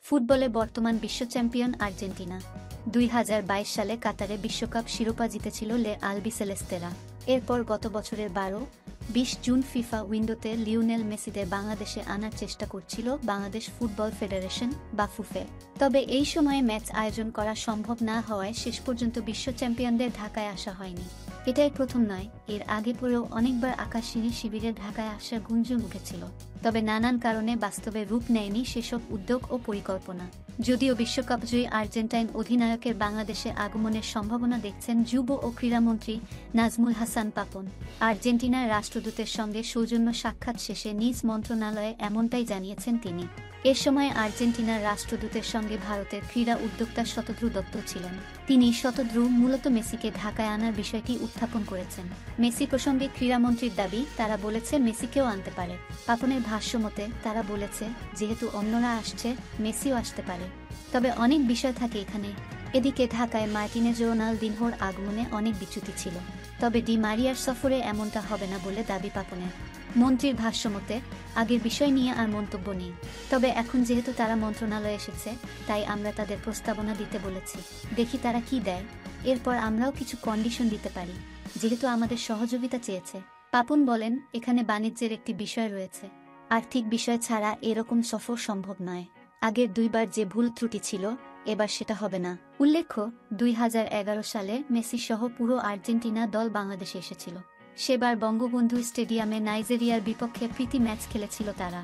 ফুটবলে বর্তমান বিশ্ব চ্যাম্পিয়ন আর্জেন্টিনা ২০২২ সালে কাতারে বিশ্বকাপ শিরোপা জিতেছিল লে আলবিসেলেস্তেরা। এরপর গত বছরের ২০ জুন ফিফা উইন্ডোতে লিওনেল মেসিদের বাংলাদেশে আনার চেষ্টা করছিল বাংলাদেশ ফুটবল ফেডারেশন বা ফুফে। তবে এই সময়ে ম্যাচ আয়োজন করা সম্ভব না হওয়ায় শেষ পর্যন্ত বিশ্ব চ্যাম্পিয়নদের ঢাকায় আসা হয়নি। এটাই প্রথম নয়, এর আগে পরেও অনেকবার আকাশসীনী শিবিরের ঢাকায় আসার গুঞ্জন উঠেছিল। তবে নানান কারণে বাস্তবে রূপ নেয়নি সেসব উদ্যোগ ও পরিকল্পনা। যদিও বিশ্বকাপজয়ী আর্জেন্টাইন অধিনায়কের বাংলাদেশে আগমনের সম্ভাবনা দেখছেন যুব ও ক্রীড়ামন্ত্রী নাজমুল হাসান পাপন। আর্জেন্টিনার রাষ্ট্রদূতের সঙ্গে সৌজন্য সাক্ষাৎ শেষে নিজ মন্ত্রণালয়ে এমনটাই জানিয়েছেন তিনি। এ সময় আর্জেন্টিনার রাষ্ট্রদূতের সঙ্গে ভারতের ক্রীড়া উদ্যোক্তা শতদ্রু দত্ত ছিলেন। তিনি শতদ্রু মূলত মেসিকে ঢাকায় আনার বিষয়টি উত্থাপন করেছেন। মেসি প্রসঙ্গে ক্রীড়ামন্ত্রীর দাবি, তারা বলেছে মেসিকেও আনতে পারে। পাপনের ভাষ্যমতে তারা বলেছে যেহেতু অন্যরা আসছে, মেসিও আসতে পারে। তবে অনেক বিষয় থাকে এখানে। এদিকে ঢাকায় মার্টিনেজ রোনালদিনহোর আগমনে অনেক বিচ্যুতি ছিল, তবে ডি মারিয়ার সফরে এমনটা হবে না বলে দাবি পাপনের। মন্ত্রীর ভাষ্যমতে আগের বিষয় নিয়ে আর মন্তব্য নেই, তবে এখন যেহেতু তারা মন্ত্রণালয়ে এসেছে, তাই আমরা তাদের প্রস্তাবনা দিতে বলেছি। দেখি তারা কি দেয়, এরপর আমরাও কিছু কন্ডিশন দিতে পারি, যেহেতু আমাদের সহযোগিতা চেয়েছে। পাপন বলেন, এখানে বাণিজ্যের একটি বিষয় রয়েছে, আর্থিক বিষয় ছাড়া এরকম সফর সম্ভব নয়। আগের দুইবার যে ভুল ত্রুটি ছিল, এবার সেটা হবে না। উল্লেখ্য, ২০১১ সালে মেসি সহ পুরো আর্জেন্টিনা দল বাংলাদেশে এসেছিল। সেবার বঙ্গবন্ধু স্টেডিয়ামে নাইজেরিয়ার বিপক্ষে প্রীতি ম্যাচ খেলেছিল তারা।